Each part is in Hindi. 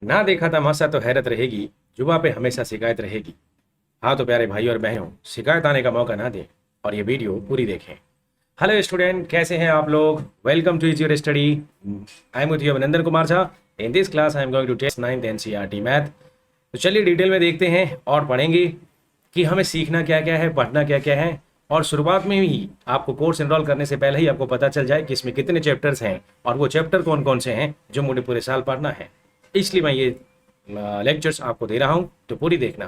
ना देखा तमाशा तो हैरत रहेगी, जुबा पे हमेशा शिकायत रहेगी। हाँ तो प्यारे भाई और बहनों, शिकायत आने का मौका ना दें और ये वीडियो पूरी देखें। हेलो स्टूडेंट, कैसे हैं आप लोग? Welcome to ease your study. I am with you Abhinandan Kumar Jha. In this class I am going to test 9th NCERT math. तो चलिए डिटेल में देखते हैं और पढ़ेंगे कि हमें सीखना क्या क्या है, पढ़ना क्या क्या है। और शुरुआत में ही आपको कोर्स एनरोल करने से पहले ही आपको पता चल जाए कि इसमें कितने चैप्टर्स हैं और वो चैप्टर कौन कौन से हैं जो मुझे पूरे साल पढ़ना है। इसलिए मैं ये लेक्चर्स आपको दे रहा हूँ, तो पूरी देखना।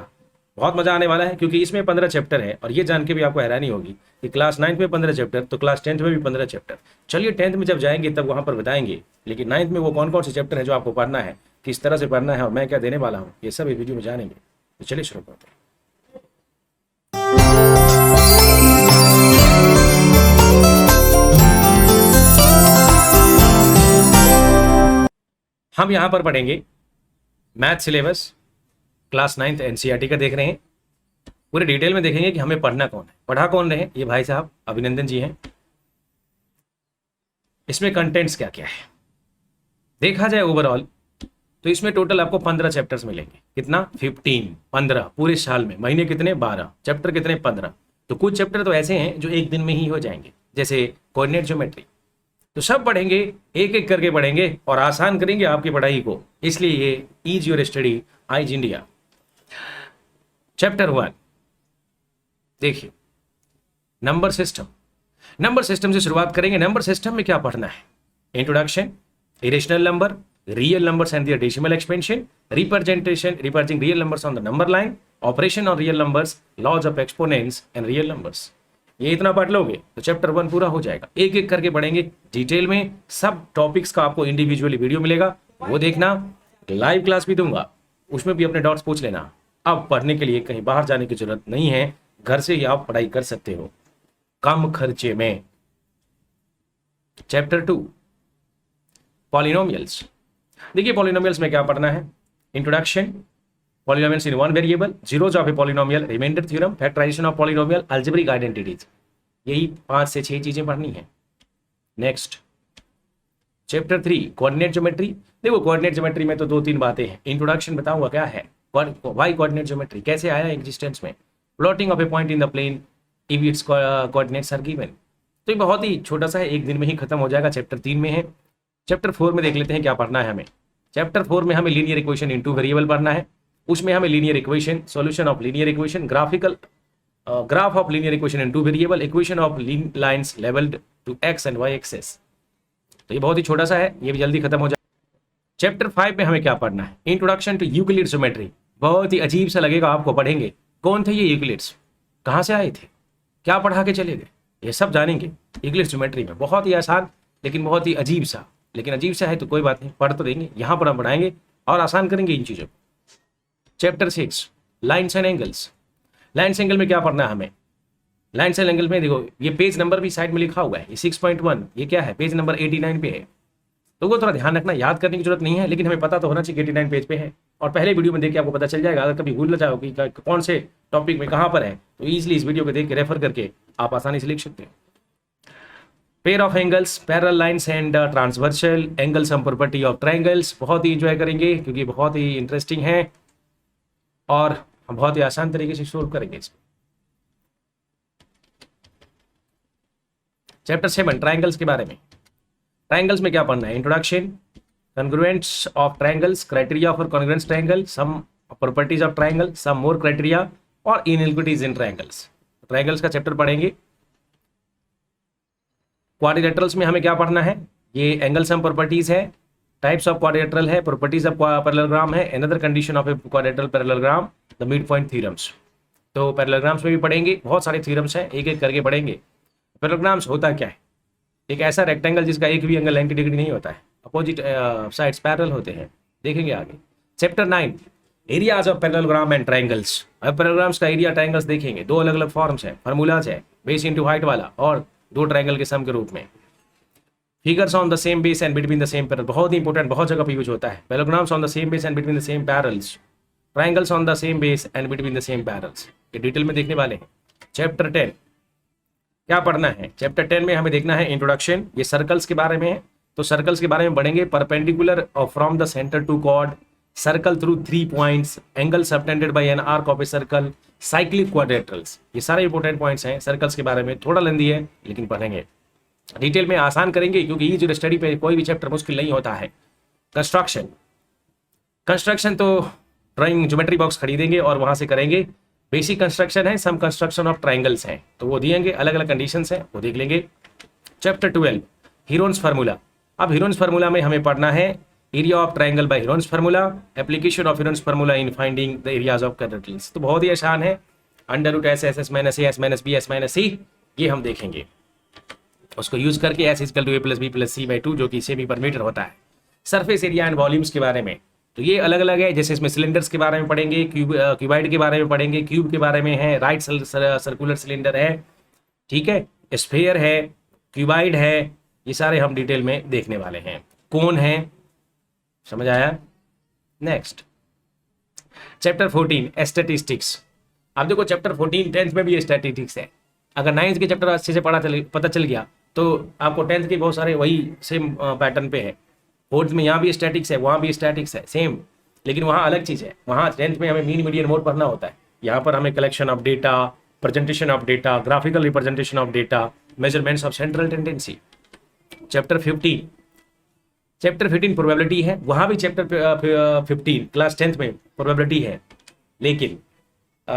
बहुत मजा आने वाला है क्योंकि इसमें 15 चैप्टर है और ये जान के भी आपको हैरानी होगी कि क्लास 9th में 15 चैप्टर तो क्लास 10th में भी 15 चैप्टर। चलिए 10th में जब जाएंगे तब वहां पर बताएंगे, लेकिन 9th में वो कौन कौन से चैप्टर है जो आपको पढ़ना है, किस तरह से पढ़ना है और मैं क्या देने वाला हूँ, ये सब इस वीडियो में जानेंगे। तो चलिए शुरू करते हैं। हम यहाँ पर पढ़ेंगे math syllabus, class 9th NCERT का देख रहे हैं। पूरे डिटेल में देखेंगे कि हमें पढ़ना कौन है, पढ़ा कौन रहे। ये भाई साहब अभिनंदन जी हैं। इसमें कंटेंट्स क्या क्या है देखा जाए ओवरऑल तो इसमें टोटल आपको 15 चैप्टर्स मिलेंगे। कितना? 15 पूरे साल में। महीने कितने? 12। चैप्टर कितने? 15। तो कुछ चैप्टर तो ऐसे हैं जो एक दिन में ही हो जाएंगे, जैसे कोऑर्डिनेट ज्योमेट्री। तो सब पढ़ेंगे, एक एक करके पढ़ेंगे और आसान करेंगे आपकी पढ़ाई को। इसलिए ये is your study eyes India. Chapter 1 देखिए, नंबर सिस्टम। नंबर सिस्टम से शुरुआत करेंगे। नंबर सिस्टम में क्या पढ़ना है? Introduction, irrational number, real numbers and their decimal expansion, representation representing real numbers on the number line, operation on real numbers, laws of exponents and real numbers. ये इतना पढ़ लोगे तो चैप्टर 1 पूरा हो जाएगा। एक एक करके पढ़ेंगे डिटेल में। सब टॉपिक्स का आपको इंडिविजुअली वीडियो मिलेगा, वो देखना। लाइव क्लास भी दूंगा, उसमें भी अपने डाउट्स पूछ लेना। अब पढ़ने के लिए कहीं बाहर जाने की जरूरत नहीं है, घर से ही आप पढ़ाई कर सकते हो कम खर्चे में। Chapter 2 polynomials. देखिए पॉलिनोमियल्स में क्या पढ़ना है? Introduction, polynomials in one variable, zeros of a polynomial, reminder theorem, factorization of polynomial, algebraic identities. यही 5 से 6 चीजें पढ़नी है। Next chapter 3 coordinate geometry. देखो कोऑर्डिनेट ज्योमेट्री में तो 2-3 बातें हैं। इंट्रोडक्शन बताऊंगा क्या है, वाई कोऑर्डिनेट ज्योमेट्री कैसे आया एग्जिस्टेंस में, plotting of a point in the plane if its coordinates are given. तो ये बहुत ही छोटा सा है, एक दिन में ही खत्म हो जाएगा। चैप्टर 3 में है। चैप्टर 4 में देख लेते हैं क्या पढ़ना है हमें। चैप्टर 4 में हमें लीनियर इक्वेशन इन 2 वेरिएबल पढ़ना है। उसमें हमें linear equation, solution of linear equation, graphical graph of linear equation in 2 variable, equation of lines levelled to x and y axes. तो ये बहुत ही छोटा सा है, ये भी जल्दी खत्म हो जाए। चैप्टर 5 में हमें क्या पढ़ना है? Introduction to Euclid geometry. बहुत ही अजीब सा लगेगा आपको, पढ़ेंगे कौन थे ये यूक्लिड्स, कहाँ से आए थे, क्या पढ़ा के चले गए, ये सब जानेंगे यूक्लिड ज्योमेट्री में। बहुत ही आसान लेकिन बहुत ही अजीब सा, लेकिन अजीब सा है तो कोई बात नहीं, पढ़ तो देंगे। यहाँ पर हम पढ़ाएंगे और आसान करेंगे इन चीज़ों को। Chapter 6 lines and angles. Lines angle में क्या पढ़ना है हमें? लाइन्स एंड एंगल में देखो, ये पेज नंबर भी साइड में लिखा हुआ है, ये 6.1, ये क्या है? पेज नंबर 89 पे है। तो वो थोड़ा ध्यान रखना, याद करने की जरूरत नहीं है, लेकिन हमें पता तो होना चाहिए 89 पेज पे है। और पहले वीडियो में देख के आपको पता चल जाएगा। अगर कभी भूल जाओ कि कौन से टॉपिक में कहाँ पर है, तो ईजिली इस वीडियो को देख के रेफर करके आप आसानी से लिख सकते हैं। Pair of angles, parallel lines and transversal angle, sum property of triangles. बहुत ही इंजॉय करेंगे क्योंकि बहुत ही इंटरेस्टिंग है और हम बहुत ही आसान तरीके से सोल्व करेंगे इसको। चैप्टर 7 ट्रायंगल्स के बारे में। ट्रायंगल्स में क्या पढ़ना है? Introduction, congruents of triangles, criteria for congruence triangle, some properties of triangle, some more criteria और इनइक्विटीज इन ट्रायंगल्स। ट्रायंगल्स का चैप्टर पढ़ेंगे। क्वाड्रिलेटरल्स में हमें क्या पढ़ना है? ये एंगल सम प्रॉपर्टीज है, टाइप्स ऑफ क्वाड्रिलेटरल है, प्रॉपर्टीज ऑफ पैरेललोग्राम है, another condition of a quadrilateral parallelogram, the mid point theorems. तो पैरेललोग्राम्स में भी पढ़ेंगे, बहुत सारे थ्योरम्स हैं, एक एक करके पढ़ेंगे। पैरेललोग्राम्स होता क्या है? एक ऐसा रेक्टेंगल जिसका एक भी एंगल 90 डिग्री नहीं होता है, अपोजिट साइड्स पैरेलल होते हैं, देखेंगे आगे। Chapter 9 areas of parallelogram and triangles. अब पैरेललोग्राम्स का एरिया ट्रायंगल्स देखेंगे, 2 अलग अलग फॉर्म्स है, फार्मूलाज है, बेस इनटू हाइट वाला और 2 ट्रायंगल के सम के रूप में। Figures on the same base and between the same parallel, बहुत ही इंपॉर्टेंट, बहुत जगह पे यूज होता है। Parallelograms on the same base and between the same parallels, triangles on the same base and between the same parallels. ये डिटेल में देखने वाले हैं। चैप्टर 10 क्या पढ़ना है? चैप्टर 10 में हमें देखना है इंट्रोडक्शन, ये सर्कल्स के बारे में है। तो सर्कल्स के बारे में पढ़ेंगे। Perpendicular from the centre to chord, circle through 3 points, angle subtended by an arc of a circle, cyclic quadrilaterals, ये सारे इंपॉर्टेंट पॉइंट्स हैं सर्कल्स के बारे में। थोड़ा लेंदी है लेकिन पढ़ेंगे डिटेल में, आसान करेंगे क्योंकि ये जो स्टडी पे कोई भी चैप्टर मुश्किल नहीं होता है। कंस्ट्रक्शन, कंस्ट्रक्शन तो ड्राइंग ज्योमेट्री बॉक्स खरीदेंगे और वहां से करेंगे। बेसिक कंस्ट्रक्शन है, सम कंस्ट्रक्शन ऑफ ट्राइंगल्स हैं तो वो दिएंगे, अलग अलग कंडीशंस हैं वो देख लेंगे। Chapter 12 Heron's formula. अब हीरोन्स फार्मूला में हमें पढ़ना है area of triangle by Heron's formula, application of Heron's formula in finding the areas of quadrilaterals. तो बहुत ही आसान है, under root s s s minus a s minus b s minus c, ये हम देखेंगे उसको यूज करके। S equal to a plus b plus c by 2 जो कि सेमी पर मीटर होता है। सरफेस एरिया एंड वॉल्यूम्स के बारे में तो ये अलग अलग है, जैसे इसमें सिलेंडर्स के बारे में पढ़ेंगे, क्यूबाइड के बारे में पढ़ेंगे, क्यूब के बारे में है, राइट सर्कुलर सिलेंडर है, ठीक है, स्फीयर है, क्यूबाइड है, ये सारे हम डिटेल में देखने वाले हैं। कोन है, समझ आया। Next chapter 14 statistics. अब देखो चैप्टर 14 10th में भी स्टैटिस्टिक्स है। अगर 9th के चैप्टर अच्छे से पता चल गया तो आपको 10th के बहुत सारे वही सेम पैटर्न पे है। 4th में यहाँ भी स्टैटिक्स है, वहाँ भी स्टैटिक्स है सेम, लेकिन वहाँ अलग चीज़ है। वहाँ 10th में हमें मीन मीडियन मोड पढ़ना होता है, यहाँ पर हमें collection of data, presentation of data, graphical representation of data, measurements of central tendency. Chapter 15 probability है, वहाँ भी चैप्टर 15 क्लास 10th में प्रोबेबिलिटी है, लेकिन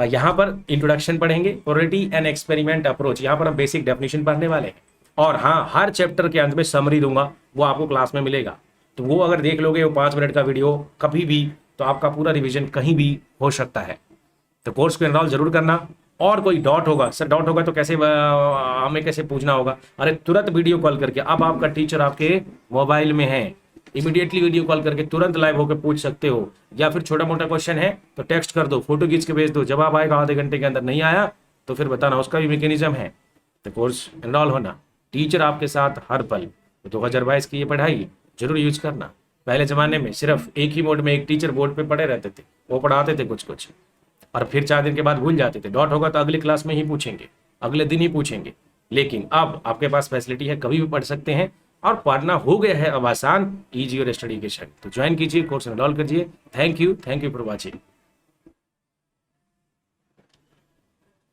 यहाँ पर इंट्रोडक्शन पढ़ेंगे, प्रोबेबिलिटी एंड एक्सपेरिमेंट अप्रोच, यहाँ पर हम बेसिक डेफिनेशन पढ़ने वाले हैं। और हाँ, हर चैप्टर के अंत में समरी दूंगा, वो आपको क्लास में मिलेगा, तो वो अगर देख लोगे वो 5 मिनट का वीडियो कभी भी, तो आपका पूरा रिवीजन कहीं भी हो सकता है। तो कोर्स को एनरोल जरूर करना। और कोई डाउट होगा, सर डाउट होगा तो कैसे हमें कैसे पूछना होगा, अरे तुरंत वीडियो कॉल करके, अब आपका टीचर आपके मोबाइल में है, इमीडिएटली वीडियो कॉल करके तुरंत लाइव होकर पूछ सकते हो। या फिर छोटा मोटा क्वेश्चन है तो टेक्स्ट कर दो, फोटो खींच के भेज दो, जवाब आएगा आधे घंटे के अंदर, नहीं आया तो फिर बताना, उसका भी मैकेनिज्म है। तो कोर्स एनरोल होना, टीचर आपके साथ हर पल। 2022 की ये पढ़ाई जरूर यूज करना। पहले ज़माने में सिर्फ एक ही मोड में एक टीचर बोर्ड पे पढ़े रहते थे, वो पढ़ाते थे कुछ कुछ और फिर 4 दिन के बाद भूल जाते थे। डाउट होगा तो अगली क्लास में ही पूछेंगे, अगले दिन ही पूछेंगे। लेकिन अब आपके पास फैसिलिटी है, कभी भी पढ़ सकते हैं और पढ़ना हो गया है अब आसान, ईजी और स्टडी के साथ। तो ज्वाइन कीजिए, कोर्स एनरोल कीजिए। Thank you for watching.